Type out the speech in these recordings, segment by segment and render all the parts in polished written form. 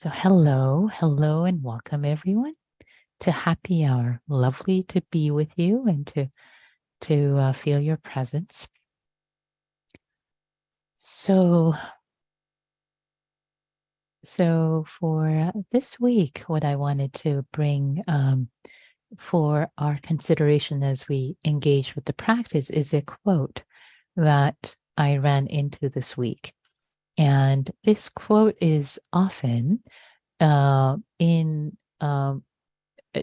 So hello, and welcome everyone to Happy Hour. Lovely to be with you and to feel your presence. So for this week, what I wanted to bring for our consideration as we engage with the practice is a quote that I ran into this week. And this quote is often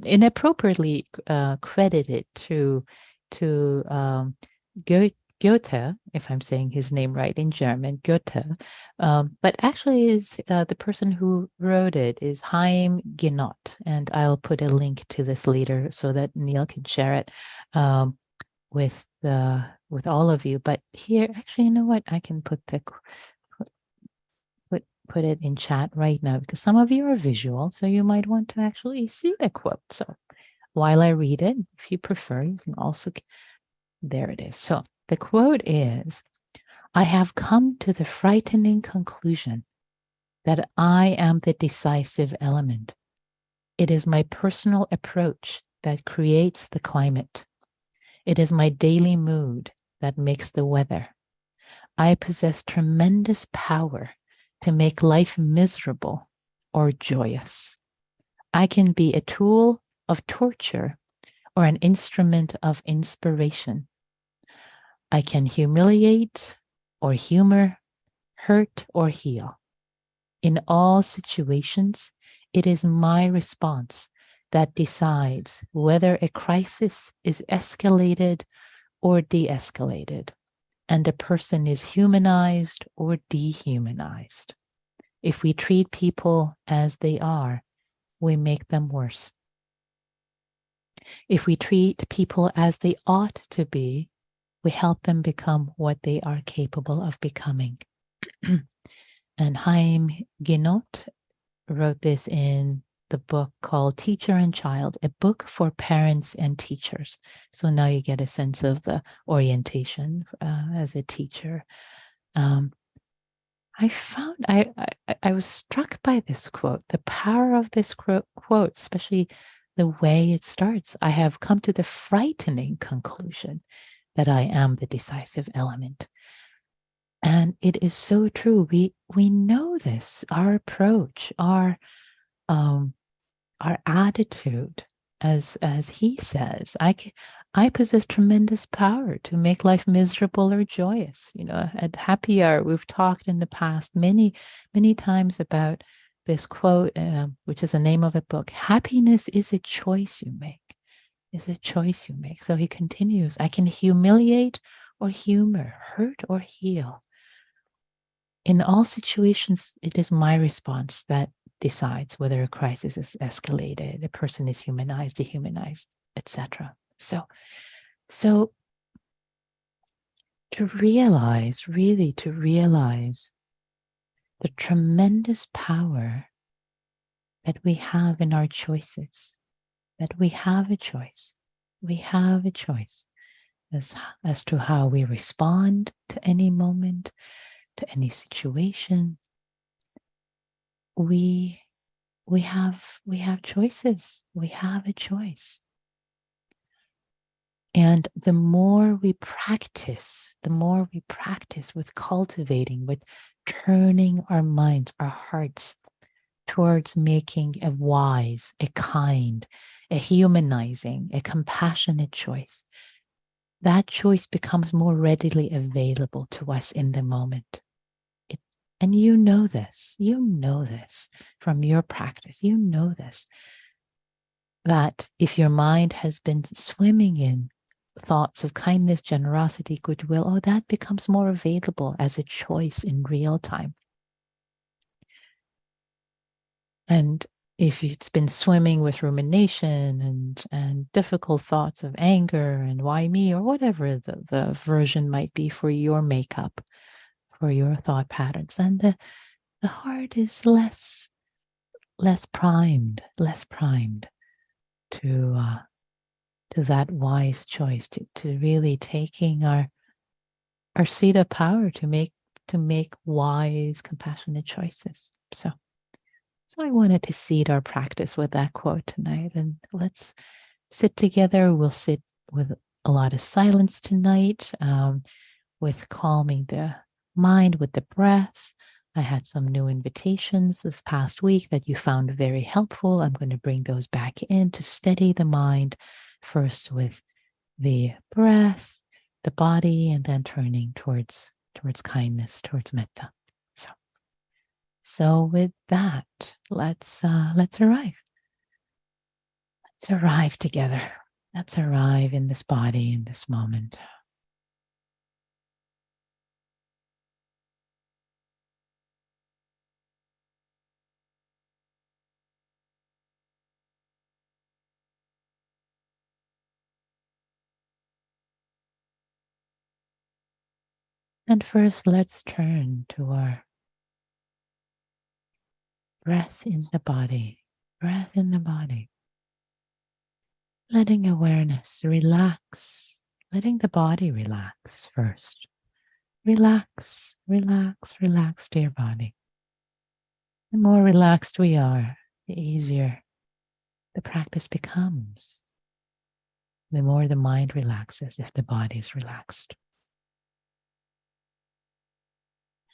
inappropriately credited to Goethe, if I'm saying his name right in German, Goethe, but actually is the person who wrote it is Haim Ginott, and I'll put a link to this later so that Neil can share it with all of you. But here, actually, you know what? I can put it in chat right now because some of you are visual, so you might want to actually see the quote. So while I read it, if you prefer, you can also, there it is. So the quote is, "I have come to the frightening conclusion that I am the decisive element. It is my personal approach that creates the climate. It is my daily mood that makes the weather. I possess tremendous power to make life miserable or joyous. I can be a tool of torture or an instrument of inspiration. I can humiliate or humor, hurt or heal. In all situations, it is my response that decides whether a crisis is escalated or de-escalated, and a person is humanized or dehumanized. If we treat people as they are, we make them worse. If we treat people as they ought to be, we help them become what they are capable of becoming." And Haim Ginott wrote this in the book called Teacher and Child, a book for parents and teachers. So now you get a sense of the orientation as a teacher. I was struck by this quote, the power of this quote, especially the way it starts. "I have come to the frightening conclusion that I am the decisive element." And it is so true. We know this. Our approach, our attitude, as he says, I possess tremendous power to make life miserable or joyous. You know, at Happy Hour, we've talked in the past many times about this quote, which is the name of a book. Happiness is a choice you make. Is a choice you make. So he continues, "I can humiliate or humor, hurt or heal. In all situations, it is my response that decides whether a crisis is escalated, a person is humanized, dehumanized, etc." So to realize, really to realize the tremendous power that we have in our choices, that we have a choice. We have a choice as to how we respond to any moment, to any situation. We have choices. We have a choice. And the more we practice with cultivating, with turning our minds, our hearts towards making a wise, a kind, a humanizing, a compassionate choice, that choice becomes more readily available to us in the moment. And you know this from your practice. You know this, that if your mind has been swimming in thoughts of kindness, generosity, goodwill, that becomes more available as a choice in real time. And if it's been swimming with rumination and difficult thoughts of anger and why me, or whatever the version might be for your makeup, for your thought patterns, then the heart is less primed to that wise choice, to really taking our seat of power to make wise, compassionate choices. So I wanted to seed our practice with that quote tonight. And let's sit together. We'll sit with a lot of silence tonight, with calming the mind with the breath. I had some new invitations this past week that you found very helpful. I'm going to bring those back in to steady the mind, first with the breath, the body, and then turning towards kindness, towards metta. So with that, let's arrive. Let's arrive together. Let's arrive in this body in this moment. And first, let's turn to our breath in the body. Breath in the body. Letting awareness relax. Letting the body relax first. Relax, relax, relax to your body. The more relaxed we are, the easier the practice becomes. The more the mind relaxes if the body is relaxed.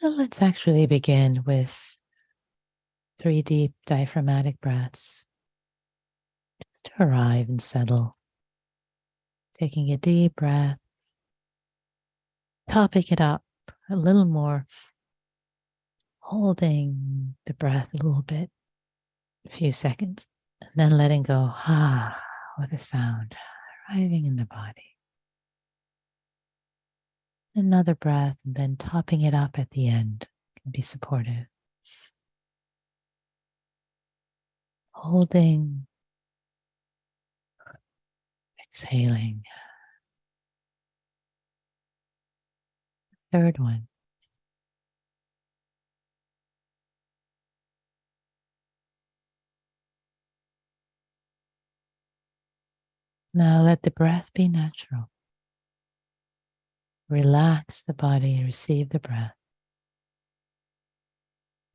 And let's actually begin with 3 deep diaphragmatic breaths. Just to arrive and settle. Taking a deep breath, topping it up a little more, holding the breath a little bit, a few seconds, and then letting go, with a sound, arriving in the body. Another breath, and then topping it up at the end can be supportive. Holding, exhaling. Third one. Now let the breath be natural. Relax the body, receive the breath.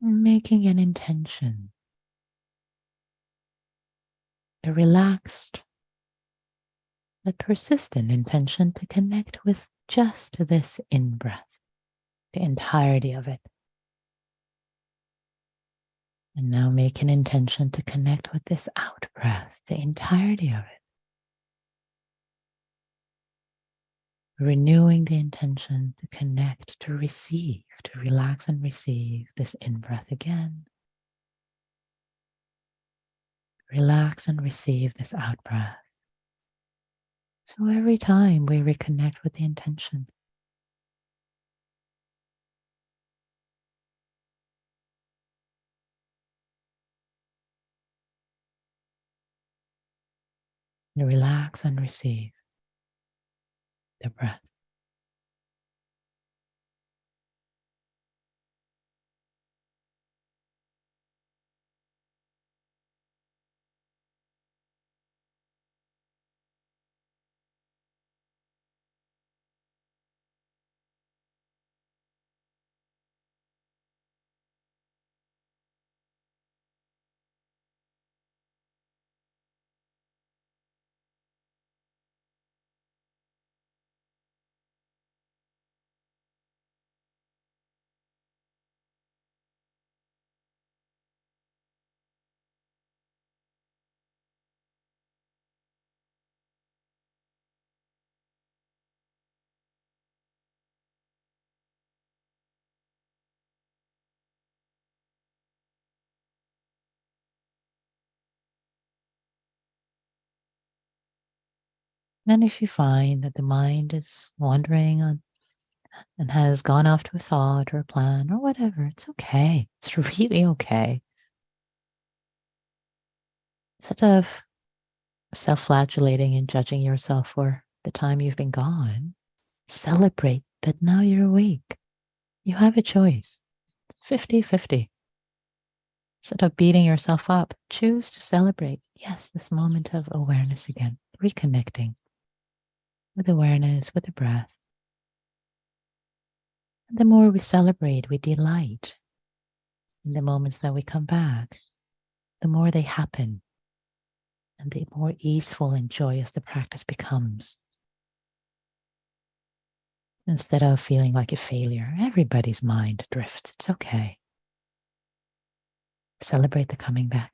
Making an intention. A relaxed but persistent intention to connect with just this in-breath, the entirety of it. And now make an intention to connect with this out-breath, the entirety of it. Renewing the intention to connect, to receive, to relax and receive this in-breath again. Relax and receive this out-breath. So every time we reconnect with the intention, you relax and receive the breath. And if you find that the mind is wandering on and has gone off to a thought or a plan or whatever, it's okay. It's really okay. Instead of self-flagellating and judging yourself for the time you've been gone, celebrate that now you're awake. You have a choice. 50-50. Instead of beating yourself up, choose to celebrate. Yes, this moment of awareness again, reconnecting with awareness, with the breath. And the more we celebrate, we delight in the moments that we come back. the more they happen and the more easeful and joyous the practice becomes. Instead of feeling like a failure, everybody's mind drifts. It's okay. Celebrate the coming back.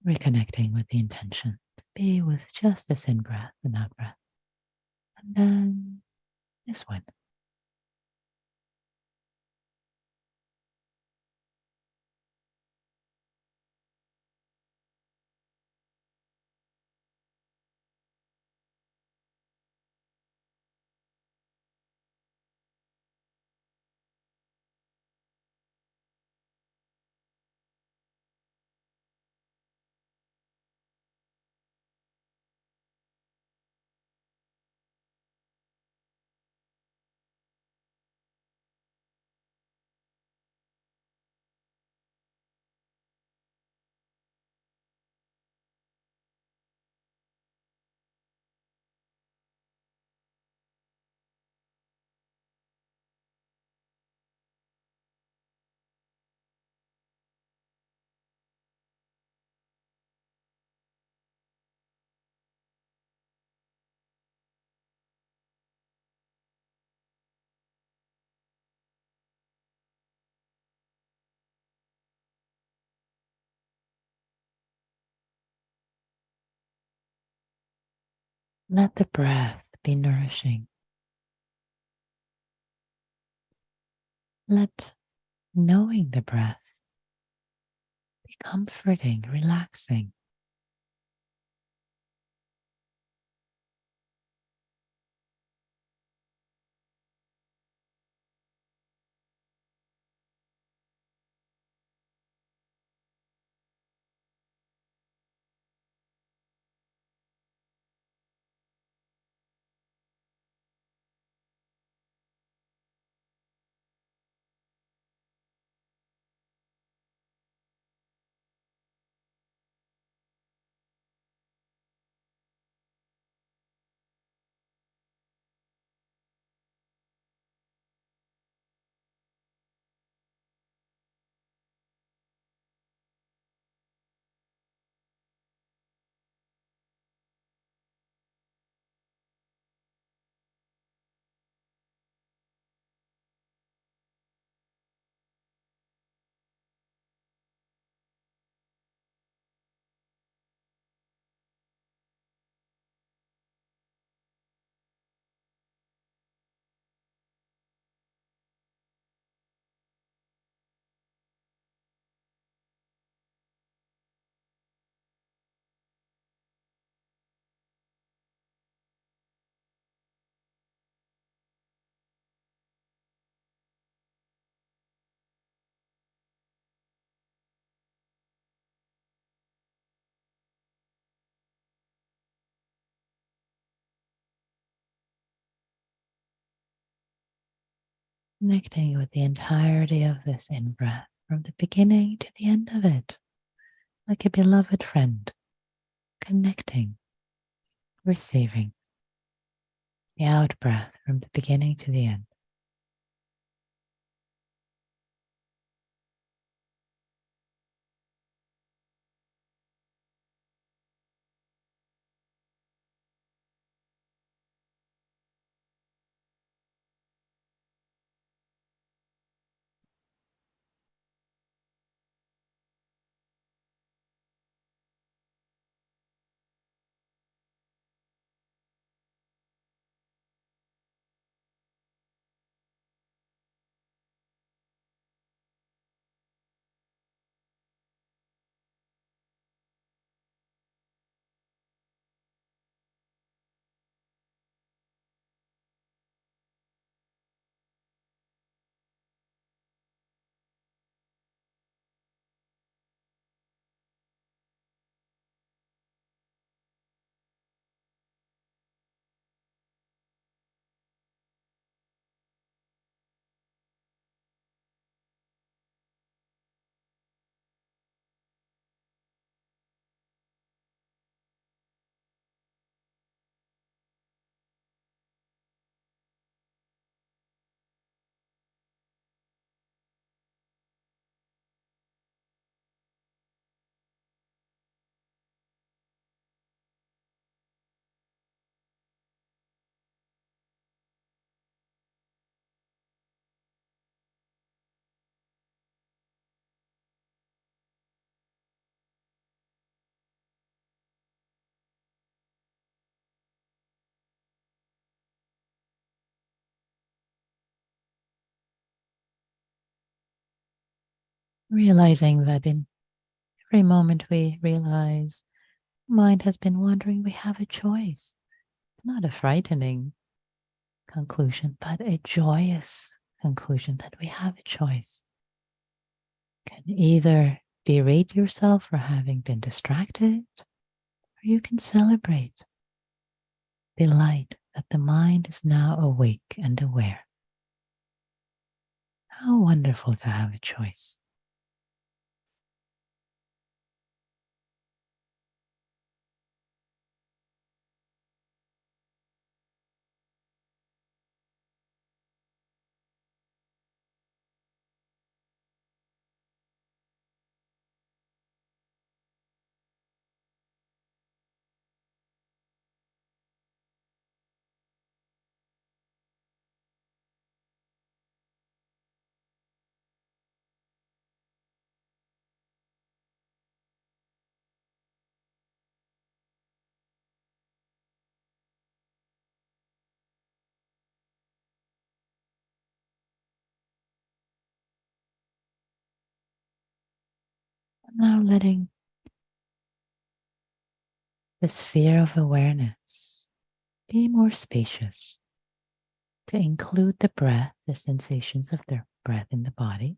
Reconnecting with the intention to be with just this in breath and out breath. And then this one. Let the breath be nourishing. Let knowing the breath be comforting, relaxing. Connecting with the entirety of this in breath from the beginning to the end of it, like a beloved friend, connecting, receiving the out breath from the beginning to the end. Realizing that in every moment we realize mind has been wandering, we have a choice. It's not a frightening conclusion, but a joyous conclusion that we have a choice. You can either berate yourself for having been distracted, or you can celebrate delight that the mind is now awake and aware. How wonderful to have a choice. Now letting the sphere of awareness be more spacious to include the breath, the sensations of the breath in the body,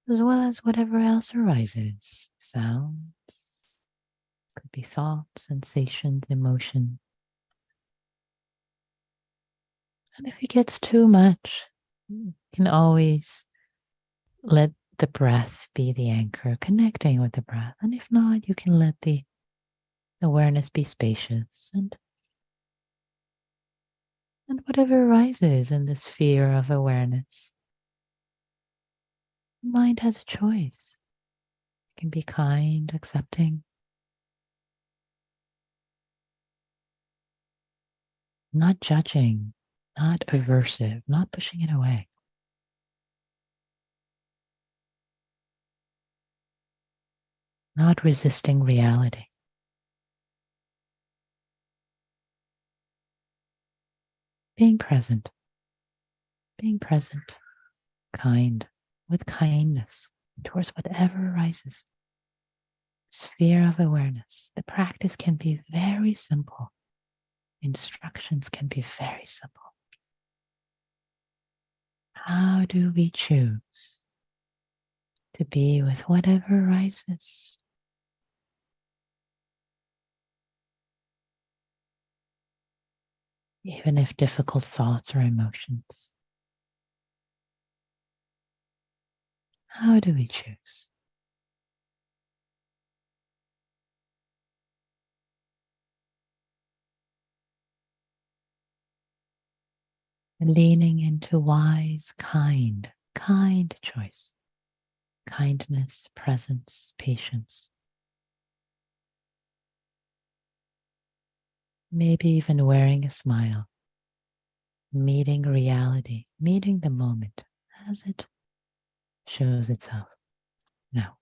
as well as whatever else arises. Sounds, could be thoughts, sensations, emotion. And if it gets too much, you can always let the breath be the anchor, connecting with the breath. And if not, you can let the awareness be spacious and whatever arises in the sphere of awareness. The mind has a choice. It can be kind, accepting, not judging, not aversive, not pushing it away. Not resisting reality. Being present, kind, with kindness towards whatever arises. Sphere of awareness. The practice can be very simple. Instructions can be very simple. How do we choose to be with whatever arises? Even if difficult thoughts or emotions. How do we choose? Leaning into wise, kind choice. Kindness, presence, patience. Maybe even wearing a smile. Meeting reality, meeting the moment as it shows itself. Now,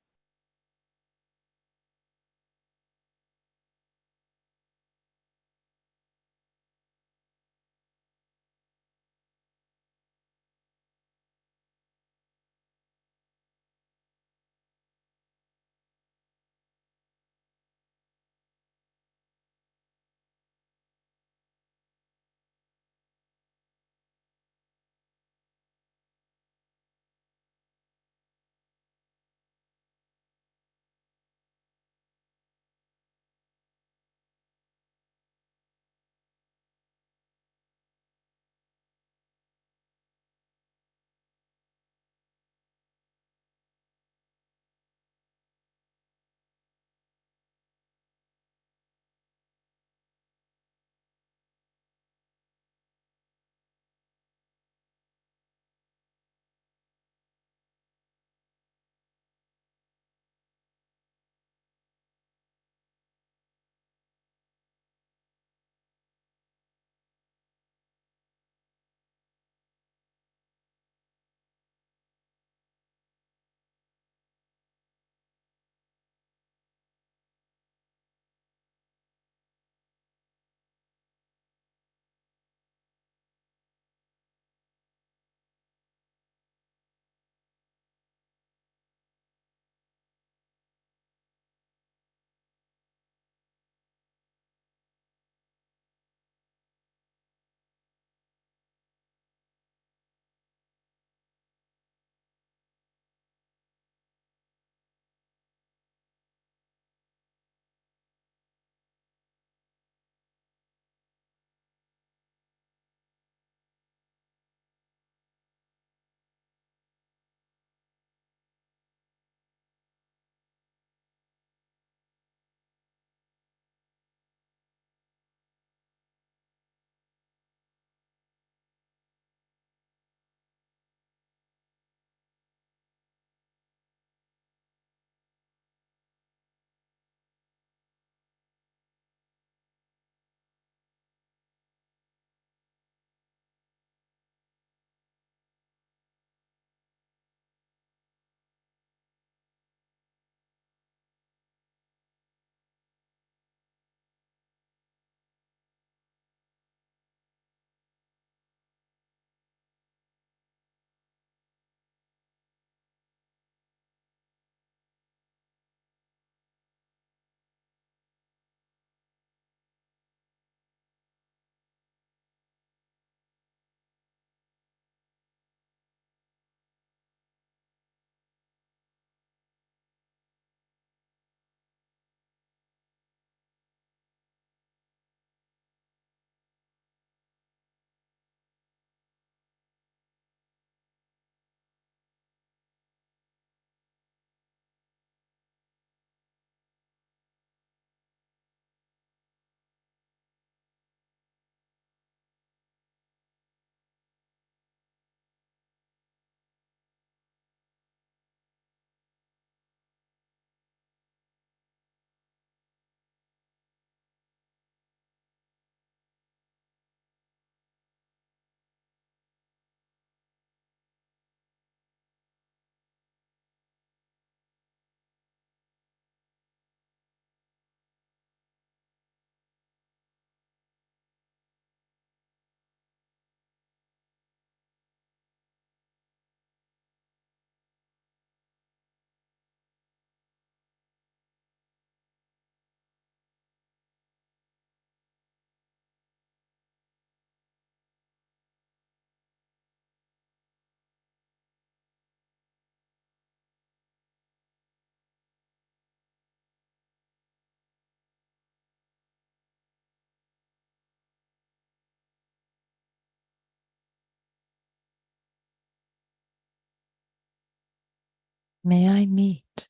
May I meet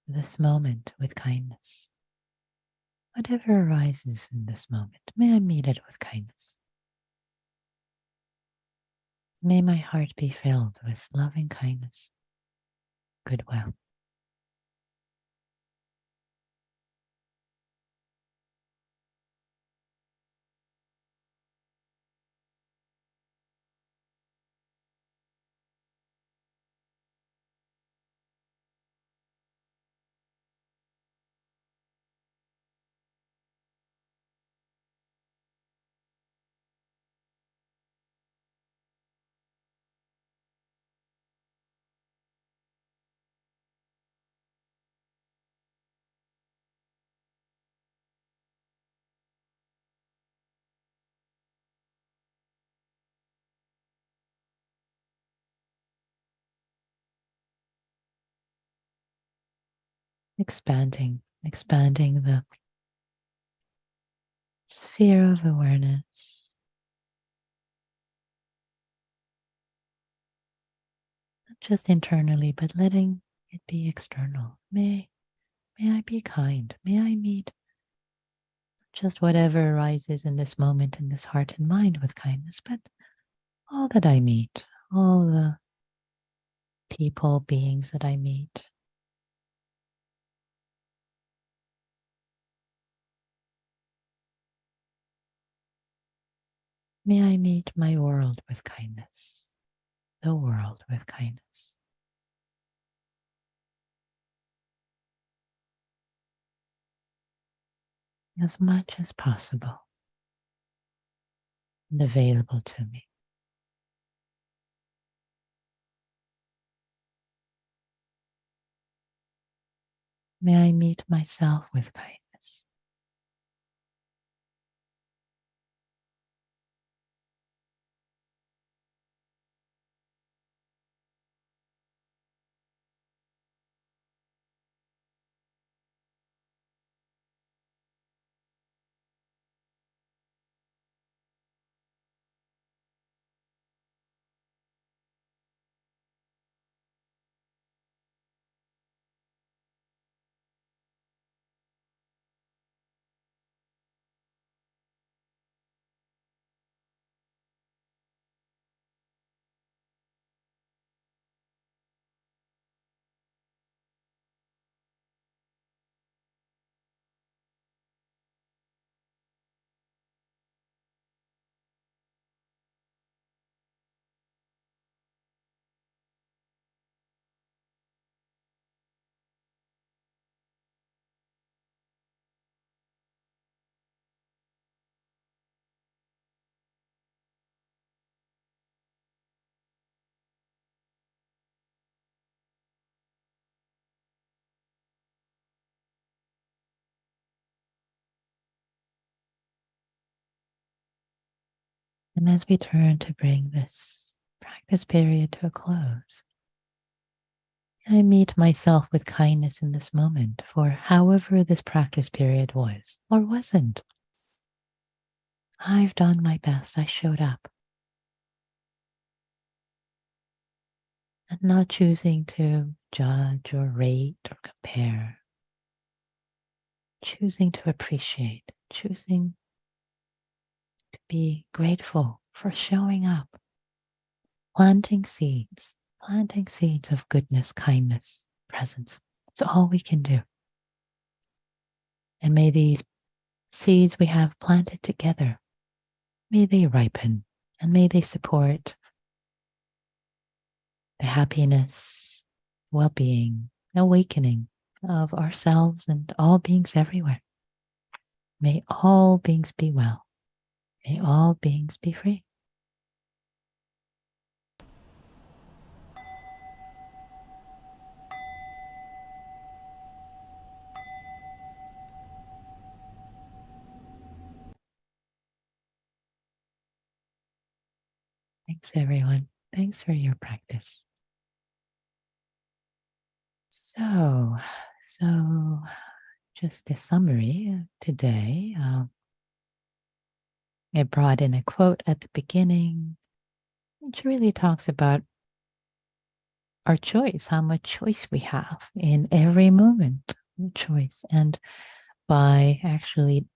this moment with kindness. Whatever arises in this moment, may I meet it with kindness. May my heart be filled with loving kindness, goodwill. Expanding the sphere of awareness, not just internally, but letting it be external. May I be kind. May I meet just whatever arises in this moment, in this heart and mind with kindness, but all that I meet, all the people, beings that I meet. May I meet my world with kindness, the world with kindness. As much as possible and available to me. May I meet myself with kindness. And as we turn to bring this practice period to a close, I meet myself with kindness in this moment for however this practice period was or wasn't. I've done my best. I showed up. And not choosing to judge or rate or compare. Choosing to appreciate. Choosing to be grateful for showing up. Planting seeds of goodness, kindness, presence. It's all we can do. And may these seeds we have planted together, may they ripen and may they support the happiness, well-being, awakening of ourselves and all beings everywhere. May all beings be well. May all beings be free. Thanks, everyone. Thanks for your practice. So just a summary today. I brought in a quote at the beginning, which really talks about our choice, how much choice we have in every moment, choice. And by actually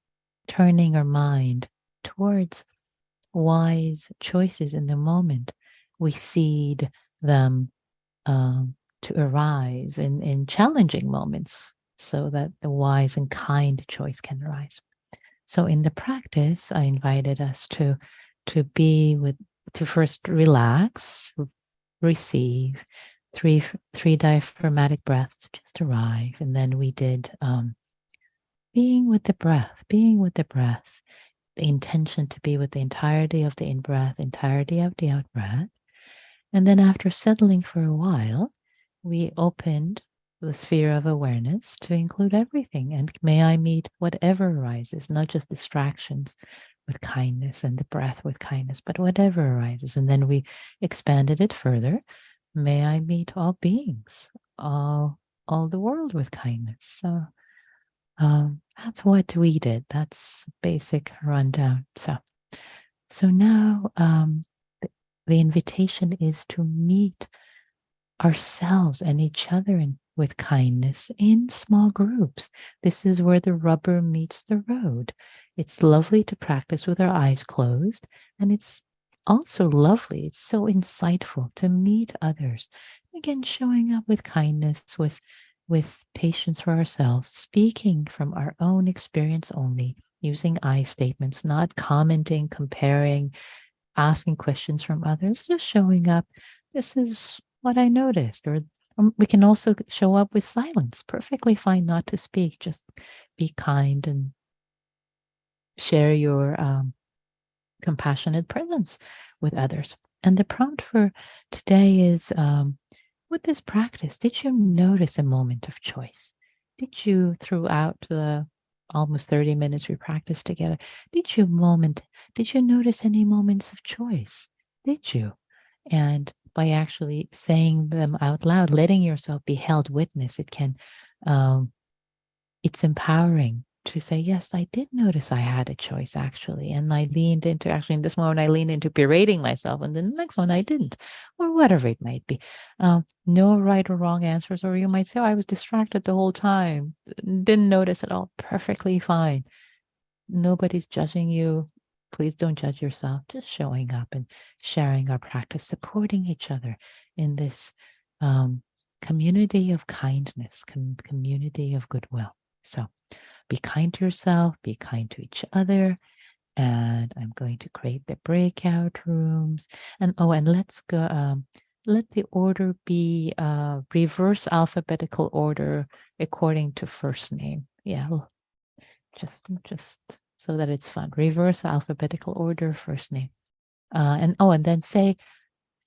turning our mind towards wise choices in the moment, we seed them to arise in challenging moments so that the wise and kind choice can arise. So in the practice, I invited us to first relax, receive, three diaphragmatic breaths just arrive, and then we did being with the breath, the intention to be with the entirety of the in-breath, entirety of the out-breath. And then after settling for a while, we opened the sphere of awareness to include everything. And may I meet whatever arises, not just distractions, with kindness, and the breath with kindness, but whatever arises. And then we expanded it further. May I meet all beings, all the world with kindness. So that's what we did. That's basic rundown. So now the invitation is to meet ourselves and each other with kindness in small groups. This is where the rubber meets the road. It's lovely to practice with our eyes closed, and it's also lovely. It's so insightful to meet others. Again, showing up with kindness, with patience for ourselves, speaking from our own experience only, using I statements, not commenting, comparing, asking questions from others, just showing up. This is what I noticed. Or we can also show up with silence. Perfectly fine not to speak. Just be kind and share your compassionate presence with others. And the prompt for today is, with this practice, did you notice a moment of choice? Did you, throughout the almost 30 minutes we practiced together, did you notice any moments of choice? Did you? And by actually saying them out loud, letting yourself be held witness, it's empowering to say, yes, I did notice I had a choice actually. And I leaned into, actually in this moment, I leaned into berating myself. And then the next one I didn't, or whatever it might be. No right or wrong answers. Or you might say, oh, I was distracted the whole time. Didn't notice at all. Perfectly fine. Nobody's judging you. Please don't judge yourself. Just showing up and sharing our practice, supporting each other in this community of kindness, community of goodwill. So be kind to yourself, be kind to each other. And I'm going to create the breakout rooms. And let's go. Let the order be reverse alphabetical order according to first name. Yeah, just so that it's fun. Reverse alphabetical order, first name. And then say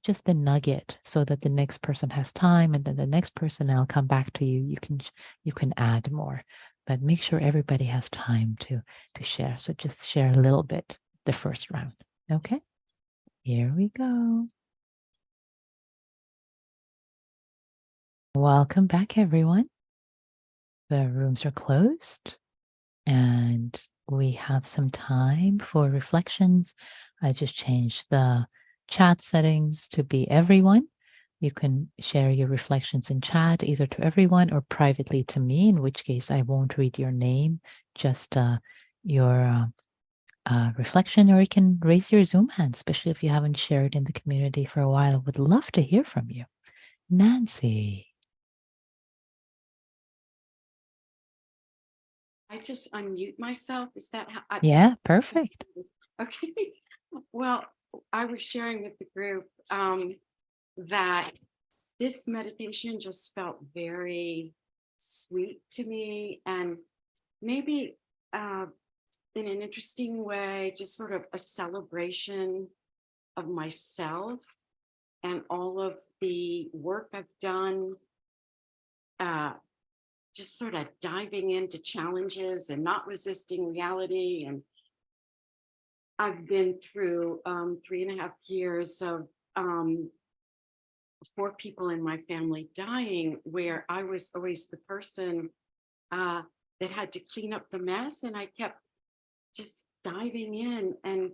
just the nugget so that the next person has time, and then the next person, I'll come back to you. You can add more, but make sure everybody has time to share. So just share a little bit the first round. Okay, here we go. Welcome back, everyone. The rooms are closed and we have some time for reflections. I just changed the chat settings to be everyone. You can share your reflections in chat, either to everyone or privately to me, in which case I won't read your name, just your reflection, or you can raise your Zoom hand, especially if you haven't shared in the community for a while. I would love to hear from you. Nancy. I just unmute myself. Is that how? Yeah, perfect. Okay. Well, I was sharing with the group that this meditation just felt very sweet to me, and maybe in an interesting way, just sort of a celebration of myself and all of the work I've done. Just sort of diving into challenges and not resisting reality. And I've been through 3.5 years of 4 people in my family dying, where I was always the person that had to clean up the mess, and I kept just diving in and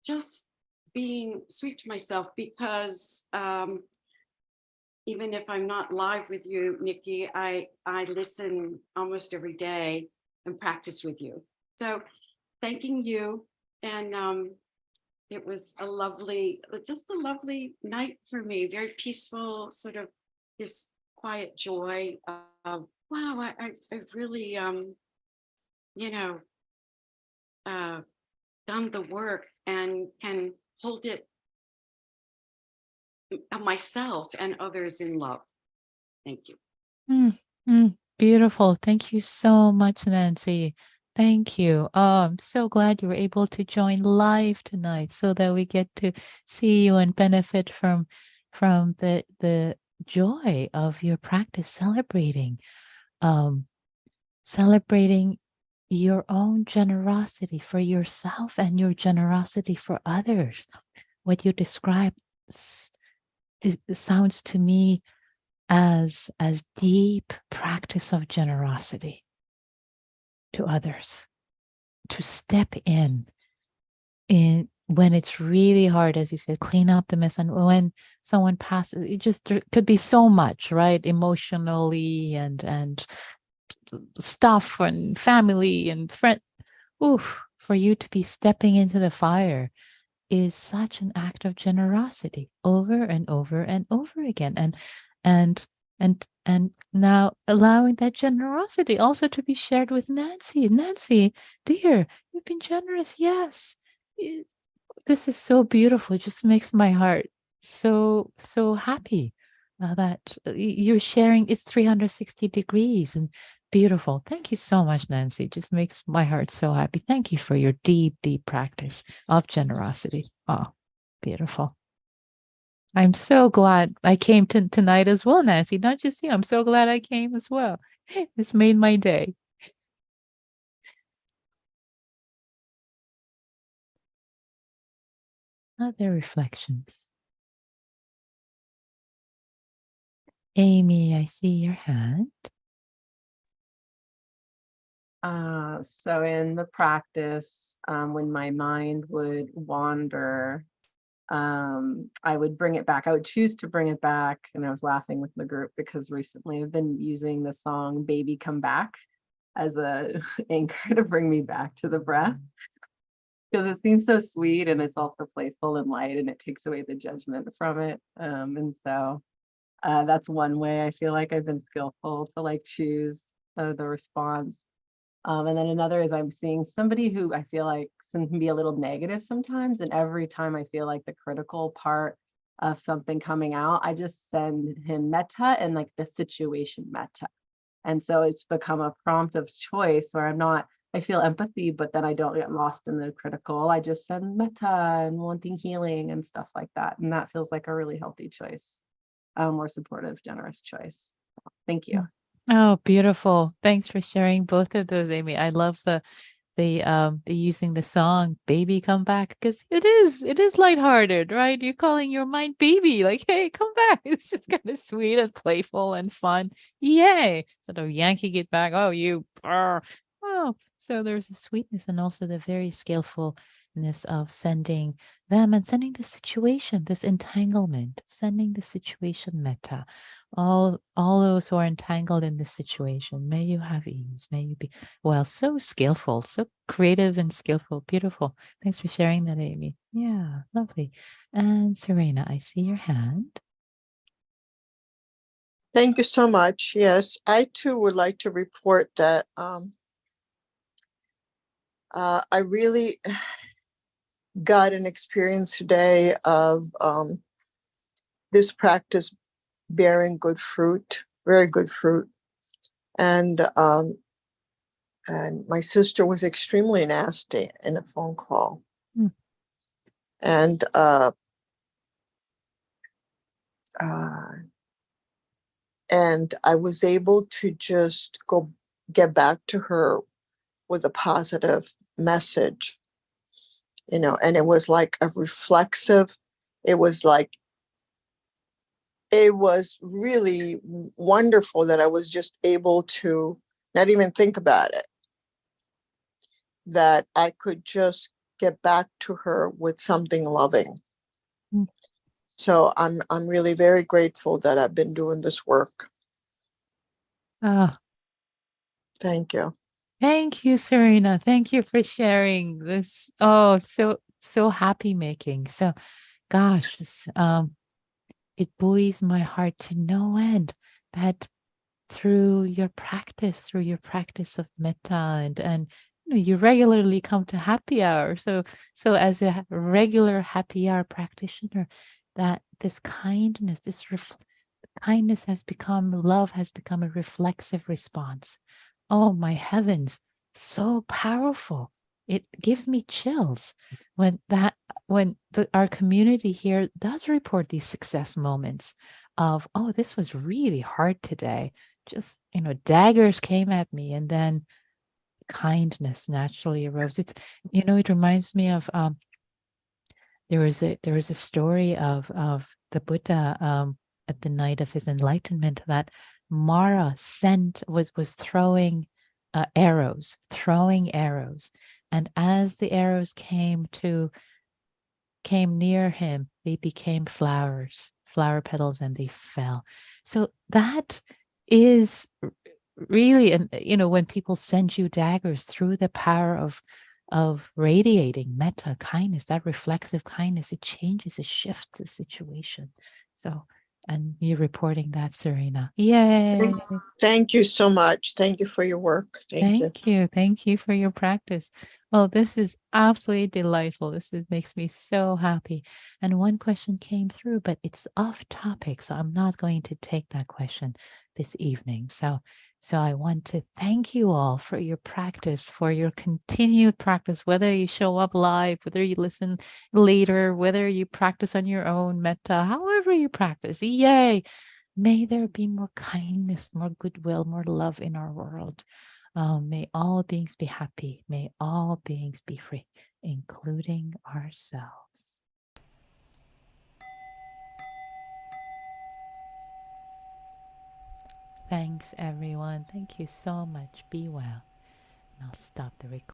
just being sweet to myself, because even if I'm not live with you, Nikki, I listen almost every day and practice with you. So thanking you. And it was just a lovely night for me. Very peaceful, sort of this quiet joy of, wow, I've really, you know, done the work and can hold it myself and others in love. Thank you. Beautiful. Thank you so much, Nancy. Thank you. Oh, I'm so glad you were able to join live tonight so that we get to see you and benefit from the joy of your practice, celebrating your own generosity for yourself and your generosity for others. What you describe sounds to me as deep practice of generosity to others, to step in when it's really hard, as you said, clean up the mess. And when someone passes, there could be so much, right? Emotionally and stuff and family and friend. Oof, for you to be stepping into the fire is such an act of generosity over and over and over again. And and now allowing that generosity also to be shared with Nancy. Nancy, dear, you've been generous. Yes. This is so beautiful. It just makes my heart so happy that you're sharing. It's 360 degrees and beautiful. Thank you so much, Nancy. It just makes my heart so happy. Thank you for your deep practice of generosity. Oh, beautiful. I'm so glad I came tonight as well, Nancy. Not just you. I'm so glad I came as well. This made my day. Other reflections. Amy, I see your hand. So in the practice, when my mind would wander, I would bring it back. I would choose to bring it back. And I was laughing with the group because recently I've been using the song Baby Come Back as a anchor to bring me back to the breath. Because it seems so sweet and it's also playful and light and it takes away the judgment from it. And so that's one way I feel like I've been skillful to like choose the response. And then another is I'm seeing somebody who I feel like can be a little negative sometimes. And every time I feel like the critical part of something coming out, I just send him metta and like the situation metta. And so it's become a prompt of choice where I feel empathy, but then I don't get lost in the critical. I just send metta and wanting healing and stuff like that. And that feels like a really healthy choice, more supportive, generous choice. Thank you. Oh, beautiful. Thanks for sharing both of those, Amy. I love the using the song Baby Come Back because it is lighthearted, right? You're calling your mind baby, like, hey, come back. It's just kind of sweet and playful and fun. Yay. Sort of yanking it back. Oh, you oh, so there's a sweetness and also the very skillfulness of sending them and sending the situation, this entanglement, sending the situation metta. All those who are entangled in this situation, may you have ease, may you be well, so skillful, so creative and skillful. Beautiful. Thanks for sharing that, Amy. Yeah, lovely. And Serena, I see your hand. Thank you so much. Yes, I too would like to report that I really got an experience today of this practice bearing good fruit, very good fruit. And my sister was extremely nasty in a phone call. And I was able to just get back to her with a positive message, and it was like a reflexive, it was really wonderful that I was just able to not even think about it, that I could just get back to her with something loving. So I'm really very grateful that I've been doing this work. Ah, Thank you. thank you, Serena. Thank you for sharing this. Oh, so happy making. So, gosh, it buoys my heart to no end that through your practice of metta, and you regularly come to happy hour. So as a regular happy hour practitioner, that this kindness, kindness has become love, has become a reflexive response. Oh my heavens, so powerful. It gives me chills when our community here does report these success moments of, oh, this was really hard today. Just, daggers came at me, and then kindness naturally arose. It reminds me of there was a story of the Buddha, at the night of his enlightenment, that Mara was throwing throwing arrows, and as the arrows came near him, they became flower petals, and they fell. So that is really, and when people send you daggers, through the power of radiating metta kindness, that reflexive kindness, it changes, it shifts the situation. So, and you reporting that, Serena. Yay. Thank you so much. Thank you for your work. Thank you. Thank you. Thank you for your practice. Well, this is absolutely delightful. Makes me so happy. And one question came through, but it's off topic, so I'm not going to take that question this evening. So I want to thank you all for your practice, for your continued practice, whether you show up live, whether you listen later, whether you practice on your own metta, however you practice. Yay! May there be more kindness, more goodwill, more love in our world. May all beings be happy. May all beings be free, including ourselves. Thanks, everyone. Thank you so much. Be well. And I'll stop the recording.